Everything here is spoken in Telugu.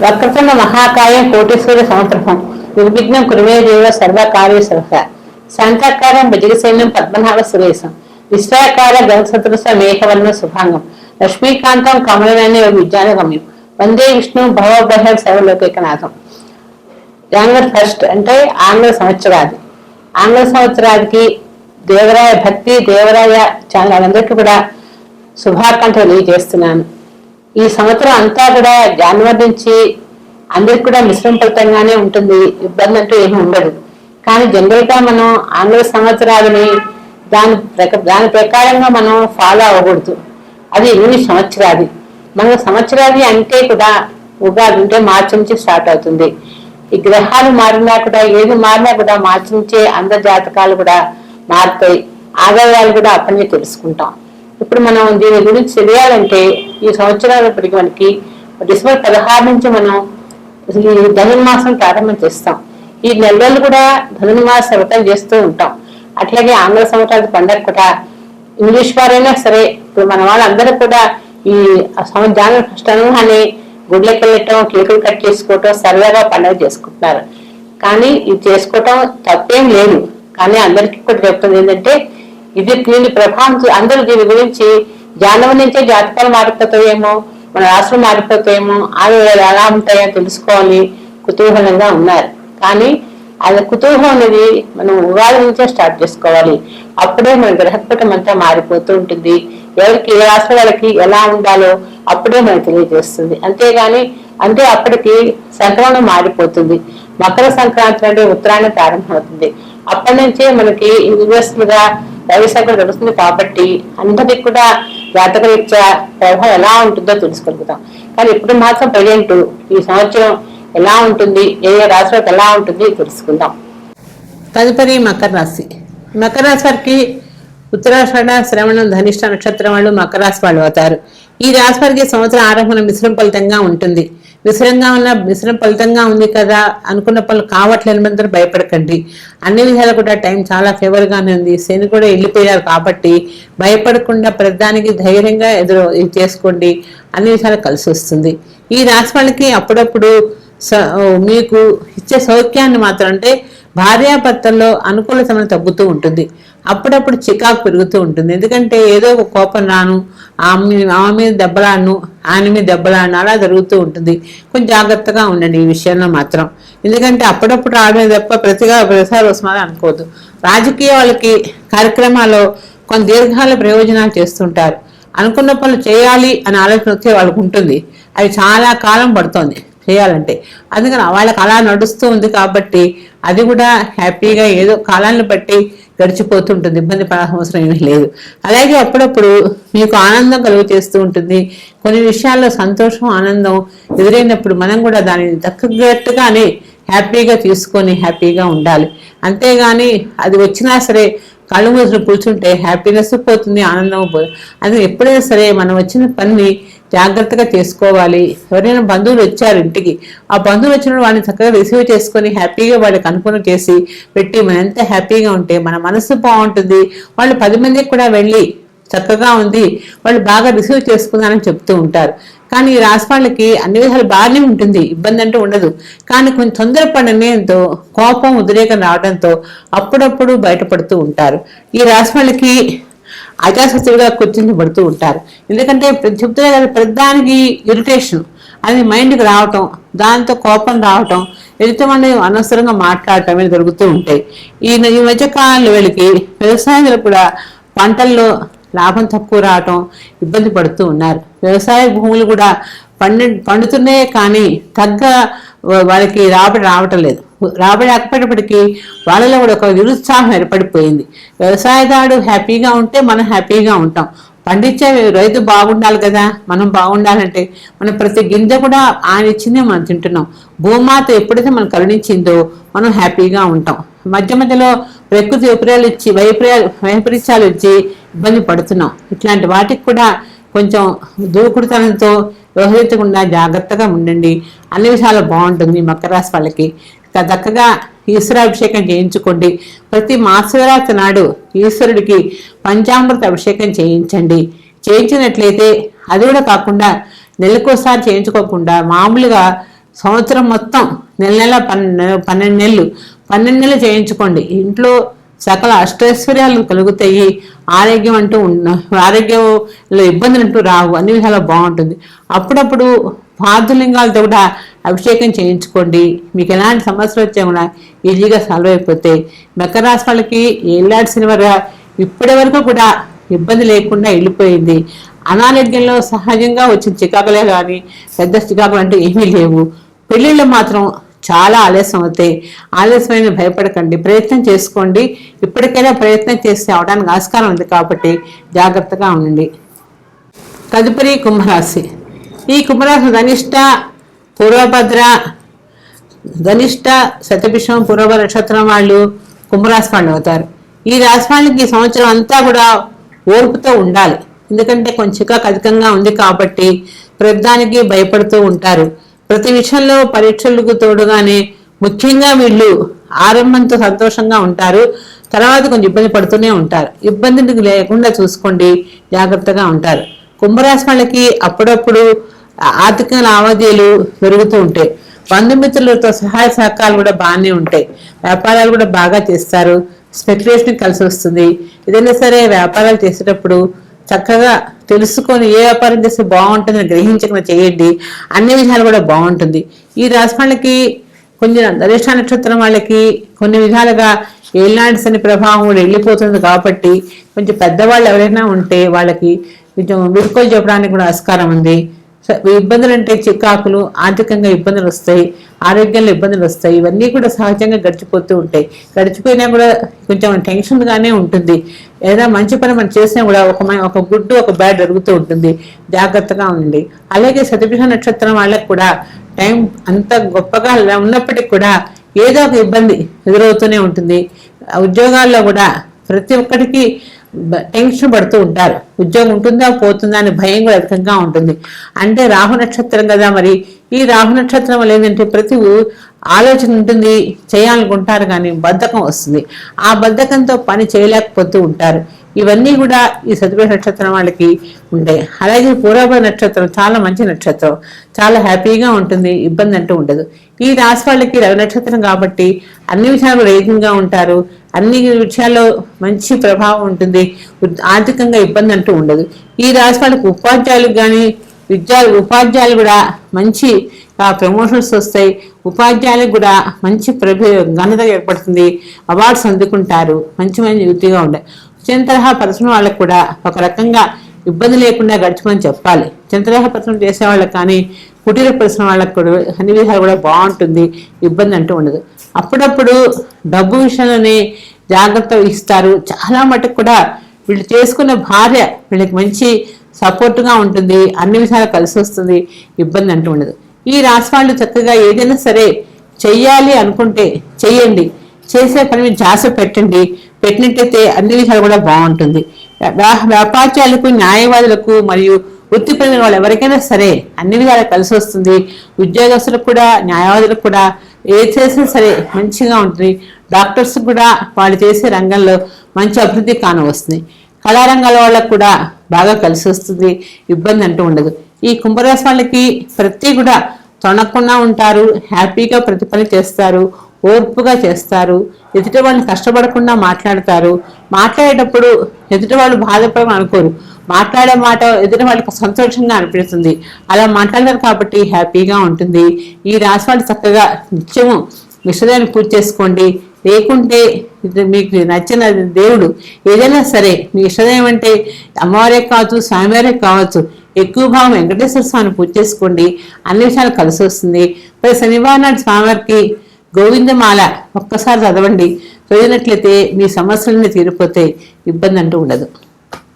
వక్రతుండ మహాకాయం కోటీశ్వర సమప్రభం నిర్విఘ్నం కురుమే దేవ సర్వకార్య సర్వ శాంతాకారం భుజగసైన్యం పద్మనాభ సురేశం విశ్వాకార గణసదృశ మేఘవర్ణ శుభాంగం లక్ష్మీకాంతం కమలనైన విజ్ఞానగమ్యం వందే విష్ణు భవభయ సర్వలోకైకనాథం. జనవరి 1 అంటే ఆంగ్ల సంవత్సరాది. ఆంగ్ల సంవత్సరాదికి దేవరాయ భక్తి దేవరాయ ఛానల్ అందరికీ కూడా శుభాకాంక్షలు తెలియజేస్తున్నాను. ఈ సంవత్సరం అంతా కూడా జనవరి నుంచి అందరికి కూడా మిశ్రమ ఫలితంగానే ఉంటుంది, ఇబ్బంది అంటూ ఏమి ఉండదు. కానీ జనరల్ గా మనం ఆంగ్ల సంవత్సరాలని దాని ప్రకారంగా మనం ఫాలో అవ్వకూడదు. అది ఇంగ్లీష్ సంవత్సరాది. మన సంవత్సరాది అంటే కూడా ఉగాది అంటే మార్చి నుంచి స్టార్ట్ అవుతుంది. ఈ గ్రహాలు మారినా కూడా ఏది మారినా కూడా మార్చి నుంచే అందరి జాతకాలు కూడా మారుతాయి, ఆదాయాలు కూడా అప్పటినే తెలుసుకుంటాం. ఇప్పుడు మనం దీని గురించి తెలియాలంటే ఈ సంవత్సరాలప్పటికి మనకి డిసెంబర్ 16 నుంచి మనం ఈ ధనుర్మాసం ప్రారంభం చేస్తాం. ఈ నెల రోజులు కూడా ధనుర్మాస వ్రతం చేస్తూ ఉంటాం. అట్లాగే ఆంగ్ల సంవత్సరాల పండుగ కూడా ఇంగ్లీష్ వారైనా సరే ఇప్పుడు మన వాళ్ళందరూ కూడా ఈ జనవరి 1 అని గుడ్లకి వెళ్ళటం, కేకులు కట్ చేసుకోవటం, సరదాగా పండుగ చేసుకుంటున్నారు. కానీ ఇది చేసుకోవటం తప్పేం లేదు. కానీ అందరికీ కూడా చెప్తుంది ఏంటంటే దీని ప్రభావం అందరూ దీని గురించి జనవరి నుంచే జాతకాలు మారిపోతాయేమో, మన రాష్ట్రం మారిపోతాయేమో, ఆదాయాలు ఎలా ఉంటాయో తెలుసుకోవాలి కుతూహలంగా ఉన్నారు. కానీ అది కుతూహలం అనేది మనం ఉగాది నుంచే స్టార్ట్ చేసుకోవాలి. అప్పుడే మన గ్రహపటం అంతా మారిపోతూ ఉంటుంది. ఎవరికి ఏ రాష్ట్ర వాళ్ళకి ఎలా ఉండాలో అప్పుడే మనకు తెలియజేస్తుంది. అంతేగాని అంటే అప్పటికి సంక్రమణం మారిపోతుంది. మకర సంక్రాంతి అంటే ఉత్తరాయణ ప్రారంభమవుతుంది. అప్పటి నుంచే మనకి యూనివర్సల్గా రవి సంక్రమణ జరుగుతుంది. కాబట్టి అందరికి కూడా జాతకరీత్యా ప్రభావం ఎలా ఉంటుందో తెలుసుకోగలుగుతాం. కానీ ఇప్పుడు మాత్రం ప్రజెంట్ ఈ సంవత్సరం ఎలా ఉంటుంది, ఏ రాశిలోకి ఎలా ఉంటుంది తెలుసుకుందాం. తదుపరి మకర రాశి. మకర రాశి వారికి ఉత్తరాషాఢ, శ్రవణం, ధనిష్ట నక్షత్రం వాళ్ళు మకర రాశి వాళ్ళు అవుతారు. ఈ రాశి వారికి సంవత్సరం ఆరంభం మిశ్రమ ఫలితంగా ఉంటుంది. మిశ్రమ ఫలితంగా ఉంది కదా అనుకున్న పనులు కావట్లేని అందరూ భయపడకండి. అన్ని విధాలు కూడా టైం చాలా ఫేవర్ గానే ఉంది. శని కూడా వెళ్ళిపోయారు కాబట్టి భయపడకుండా ప్రతిదానికి ధైర్యంగా చేసుకోండి. అన్ని విధాలు కలిసి వస్తుంది. ఈ రాశి వాళ్ళకి అప్పుడప్పుడు మీకు ఇచ్చే సౌఖ్యాన్ని మాత్రం అంటే భార్యాభర్తల్లో అనుకూల సమయం తగ్గుతూ ఉంటుంది. అప్పుడప్పుడు చికాకు పెరుగుతూ ఉంటుంది. ఎందుకంటే ఏదో ఒక కోపం రాను, ఆమె మీద దెబ్బలాను, ఆయన మీద దెబ్బలాను అలా జరుగుతూ ఉంటుంది. కొంచెం జాగ్రత్తగా ఉండండి ఈ విషయంలో మాత్రం. ఎందుకంటే అప్పుడప్పుడు రావడమే తప్ప ప్రతిసారి వస్తుందని అనుకోవద్దు. రాజకీయ వాళ్ళకి కార్యక్రమాల్లో కొన్ని దీర్ఘకాల ప్రయోజనాలు చేస్తుంటారు. అనుకున్న పనులు చేయాలి అని ఆలోచన వచ్చే వాళ్ళకు ఉంటుంది. అది చాలా కాలం పడుతుంది చేయాలంటే. అందుకని వాళ్ళకి అలా నడుస్తూ ఉంది కాబట్టి అది కూడా హ్యాపీగా ఏదో కాలాన్ని బట్టి గడిచిపోతుంటుంది. ఇబ్బంది పడాల్సిన అవసరం ఏమీ లేదు. అలాగే అప్పుడప్పుడు మీకు ఆనందం కలుగు చేస్తూ ఉంటుంది. కొన్ని విషయాల్లో సంతోషం, ఆనందం ఎదురైనప్పుడు మనం కూడా దానిని తగ్గట్టుగానే హ్యాపీగా తీసుకొని హ్యాపీగా ఉండాలి. అంతేగాని అది వచ్చినా సరే కళ్ళు మూసుకుని కూర్చుంటే హ్యాపీనెస్ పోతుంది, ఆనందం పోతుంది. అందుకే ఎప్పుడైనా సరే మనం వచ్చిన పని జాగ్రత్తగా చేసుకోవాలి. ఎవరైనా బంధువులు వచ్చారు ఇంటికి, ఆ బంధువులు వచ్చినప్పుడు వాళ్ళని చక్కగా రిసీవ్ చేసుకొని హ్యాపీగా వాళ్ళకి అనుకూలం చేసి పెట్టి మనం ఎంత హ్యాపీగా ఉంటే మన మనసు బాగుంటుంది. వాళ్ళు 10 మందికి కూడా వెళ్ళి చక్కగా ఉంది, వాళ్ళు బాగా రిసీవ్ చేసుకున్నారని చెప్తూ ఉంటారు. కానీ ఈ రాశి వాళ్ళకి అన్ని విధాలు బాగానే ఉంటుంది, ఇబ్బంది అంటూ ఉండదు. కానీ కొంచెం తొందరపడనేంతో కోపం, ఉద్రేకం రావడంతో అప్పుడప్పుడు బయటపడుతూ ఉంటారు. ఈ రాశి వాళ్ళకి అజాశత్రువుగా కూర్చుంచబడుతూ ఉంటారు. ఎందుకంటే చెప్తున్నా కదా, ప్రతిదానికి ఇరిటేషన్ అది మైండ్కి రావటం, దాంతో కోపం రావటం, ఎదుటిమంది అనవసరంగా మాట్లాడటం అనేది జరుగుతూ ఉంటాయి. ఈ మధ్యకాలంలో వీళ్ళకి వ్యవసాయంలో కూడా పంటల్లో లాభం తక్కువ రావటం, ఇబ్బంది పడుతూ ఉన్నారు. వ్యవసాయ భూములు కూడా పండుతున్నాయే కానీ తగ్గ వాళ్ళకి రాబడి రావటం లేదు. రాబడి రాకపోయేటప్పటికీ వాళ్ళలో కూడా ఒక నిరుత్సాహం ఏర్పడిపోయింది. వ్యవసాయదారుడు హ్యాపీగా ఉంటే మనం హ్యాపీగా ఉంటాం. పండించే రైతు బాగుండాలి కదా, మనం బాగుండాలంటే మనం ప్రతి గింజ కూడా ఆయన ఇచ్చిందే మనం తింటున్నాం. భూమాత ఎప్పుడైతే మనం కరుణించిందో మనం హ్యాపీగా ఉంటాం. మధ్య మధ్యలో ప్రకృతి వైపరీత్యాలు ఇచ్చి ఇబ్బంది పడుతున్నాం. ఇట్లాంటి వాటికి కూడా కొంచెం దూకుడుతనంతో వ్యవహరించకుండా జాగ్రత్తగా ఉండండి. అన్ని విషయాలు బాగుంటుంది. మకర రాశి వాళ్ళకి చక్కగా ఈశ్వరాభిషేకం చేయించుకోండి. ప్రతి మహాశివరాత్రి నాడు ఈశ్వరుడికి పంచామృత అభిషేకం చేయించినట్లయితే అది కూడా కాకుండా నెలకోసారి చేయించుకోకుండా మామూలుగా సంవత్సరం మొత్తం నెల నెల 12 నెలలు చేయించుకోండి. ఇంట్లో సకల అష్టైశ్వర్యాలు కలుగుతాయి. ఆరోగ్యం అంటూ ఆరోగ్యంలో ఇబ్బందులు అంటూ రావు, అన్ని విధాలా బాగుంటుంది. అప్పుడప్పుడు పార్థలింగాలతో కూడా అభిషేకం చేయించుకోండి. మీకు ఎలాంటి సమస్యలు వచ్చా కూడా ఈజీగా సాల్వ్ అయిపోతాయి. మకర రాశి వాళ్ళకి ఏళ్ళాడ్సిన వరకు ఇప్పటి వరకు కూడా ఇబ్బంది లేకుండా వెళ్ళిపోయింది. అనారోగ్యంలో సహజంగా వచ్చిన చికాకులే కానీ పెద్ద చికాకులు అంటే ఏమీ లేవు. పెళ్ళిళ్ళు మాత్రం చాలా ఆలస్యం అవుతాయి. ఆలస్యమైన భయపడకండి, ప్రయత్నం చేసుకోండి. ఇప్పటికైనా ప్రయత్నం చేస్తే అవడానికి ఆస్కారం ఉంది కాబట్టి జాగ్రత్తగా ఉండండి. తదుపరి కుంభరాశి. ఈ కుంభరాశి ధనిష్ట శతభిషం పూర్వ నక్షత్రం వాళ్ళు కుంభరాశి వాళ్ళు అవుతారు. ఈ రాశి వాళ్ళకి ఈ సంవత్సరం అంతా కూడా ఓర్పుతో ఉండాలి. ఎందుకంటే కొంచెం అధికంగా ఉంది కాబట్టి ప్రతిదానికి భయపడుతూ ఉంటారు. ప్రతి విషయంలో పరీక్షలకు తోడుగానే ముఖ్యంగా వీళ్ళు ఆరంభంతో సంతోషంగా ఉంటారు, తర్వాత కొంచెం ఇబ్బంది పడుతూనే ఉంటారు. ఇబ్బంది లేకుండా చూసుకోండి, జాగ్రత్తగా ఉంటారు. కుంభరాశి వాళ్ళకి అప్పుడప్పుడు ఆర్థిక లావాదేవీలు పెరుగుతూ ఉంటాయి. బంధుమిత్రులతో సహాయ సహకారాలు కూడా బాగానే ఉంటాయి. వ్యాపారాలు కూడా బాగా చేస్తారు. స్పెక్యులేషన్ కలిసి వస్తుంది. ఏదైనా సరే వ్యాపారాలు చేసేటప్పుడు చక్కగా తెలుసుకొని ఏ వ్యాపారం చేస్తే బాగుంటుందని గ్రహించకుండా చేయండి. అన్ని విధాలు కూడా బాగుంటుంది. ఈ రాశి వాళ్ళకి కొంచెం ధనిష్ట నక్షత్రం వాళ్ళకి కొన్ని విధాలుగా ఏళ్ళనాటి శని ప్రభావం కూడా వెళ్ళిపోతుంది కాబట్టి కొంచెం పెద్దవాళ్ళు ఎవరైనా ఉంటే వాళ్ళకి కొంచెం వీడ్కోలు చెప్పడానికి కూడా ఆస్కారం ఉంది. ఇబ్బందులు అంటే చికాకులు, ఆర్థికంగా ఇబ్బందులు వస్తాయి, ఆరోగ్యంలో ఇబ్బందులు వస్తాయి. ఇవన్నీ కూడా సహజంగా గడిచిపోతూ ఉంటాయి. గడిచిపోయినా కూడా కొంచెం టెన్షన్గానే ఉంటుంది. ఏదైనా మంచి పని మనం చేసినా కూడా ఒక గుడ్ ఒక బ్యాడ్ జరుగుతూ ఉంటుంది. జాగ్రత్తగా ఉండండి. అలాగే శతభిష నక్షత్రం వాళ్ళకి కూడా టైం అంత గొప్పగా ఉన్నప్పటికీ కూడా ఏదో ఒక ఇబ్బంది ఎదురవుతూనే ఉంటుంది. ఉద్యోగాల్లో కూడా ప్రతి ఒక్కరికి టెన్షన్ పడుతూ ఉంటారు. ఉద్యోగం ఉంటుందా పోతుందా అనే భయం కూడా అధికంగా ఉంటుంది. అంటే రాహు నక్షత్రం కదా, మరి ఈ రాహు నక్షత్రం వల్ల ఏంటంటే ప్రతి ఆలోచన ఉంటుంది, చేయాలనుకుంటారు కానీ బద్ధకం వస్తుంది. ఆ బద్ధకంతో పని చేయలేకపోతూ ఉంటారు. ఇవన్నీ కూడా ఈ శతభిష నక్షత్రం వాళ్ళకి ఉంటాయి. అలాగే పూర్వ నక్షత్రం చాలా మంచి నక్షత్రం, చాలా హ్యాపీగా ఉంటుంది, ఇబ్బంది అంటూ ఉండదు. ఈ రాశి వాళ్ళకి రవి నక్షత్రం కాబట్టి అన్ని విషయాలు రేఖంగా ఉంటారు. అన్ని విషయాల్లో మంచి ప్రభావం ఉంటుంది. ఆర్థికంగా ఇబ్బంది అంటూ ఉండదు. ఈ రాశి వాళ్ళకి ఉపాధ్యాయులకు కానీ ఉపాధ్యాయులు కూడా మంచి ప్రమోషన్స్ వస్తాయి. ఉపాధ్యాయులకు కూడా మంచి ఘనత ఏర్పడుతుంది. అవార్డ్స్ అందుకుంటారు. మంచి వృత్తిగా ఉంటాయి. చిన్న తరహా పరిశ్రమ వాళ్ళకు కూడా ఒక రకంగా ఇబ్బంది లేకుండా గడిచిపోని చెప్పాలి. చిన్న తరహా పరిశ్రమ చేసే వాళ్ళకి కానీ కుటీర పరిశ్రమ వాళ్ళకు కూడా అన్ని విధాలు కూడా బాగుంటుంది, ఇబ్బంది అంటూ ఉండదు. అప్పుడప్పుడు డబ్బు విషయంలోనే జాగ్రత్త వహిస్తారు. చాలా మటుకు కూడా వీళ్ళు చేసుకున్న భార్య వీళ్ళకి మంచి సపోర్ట్గా ఉంటుంది, అన్ని విధాలు కలిసి వస్తుంది, ఇబ్బంది అంటూ ఉండదు. ఈ రాశి వాళ్ళు చక్కగా ఏదైనా సరే చెయ్యాలి అనుకుంటే చెయ్యండి, చేసే పని మీద ధ్యాస పెట్టినట్టయితే అన్ని విషయాలు కూడా బాగుంటుంది. వ్యాపారాలకు, న్యాయవాదులకు మరియు వృత్తిపరమైన వాళ్ళు ఎవరికైనా సరే అన్ని విధాలు కలిసి వస్తుంది. ఉద్యోగస్తులకు కూడా, న్యాయవాదులకు కూడా ఏది చేసినా సరే మంచిగా ఉంటుంది. డాక్టర్స్ కూడా వాళ్ళు చేసే రంగంలో మంచి అభివృద్ధి కానవస్తుంది. కళారంగాల వాళ్ళకు కూడా బాగా కలిసి వస్తుంది, ఇబ్బంది అంటూ ఉండదు. ఈ కుంభరాశి వాళ్ళకి ప్రతి కూడా తొణకుండా ఉంటారు, హ్యాపీగా ప్రతి పని చేస్తారు, ఓర్పుగా చేస్తారు. ఎదుటి వాళ్ళని కష్టపడకుండా మాట్లాడతారు. మాట్లాడేటప్పుడు ఎదుటి వాళ్ళు బాధపడమని అనుకోరు. మాట్లాడే మాట ఎదుటి వాళ్ళకి సంతోషంగా అనిపిస్తుంది. అలా మాట్లాడతారు కాబట్టి హ్యాపీగా ఉంటుంది. ఈ రాశి వాళ్ళు చక్కగా నిత్యము విషయాన్ని పూజ చేసుకోండి. లేకుంటే మీకు నచ్చిన దేవుడు ఏదైనా సరే, మీ ఇష్టదైవం అంటే అమ్మవారే కావచ్చు, స్వామివారే కావచ్చు, ఎక్కువ భాగం వెంకటేశ్వర స్వామిని పూజ చేసుకోండి. అన్ని విషయాలు కలిసి వస్తుంది. మరి శనివారం నాడు స్వామివారికి గోవిందమాల ఒక్కసారి చదవండి. చదివినట్లయితే మీ సమస్యలన్నీ తీరిపోతే ఇబ్బంది అంటూ ఉండదు.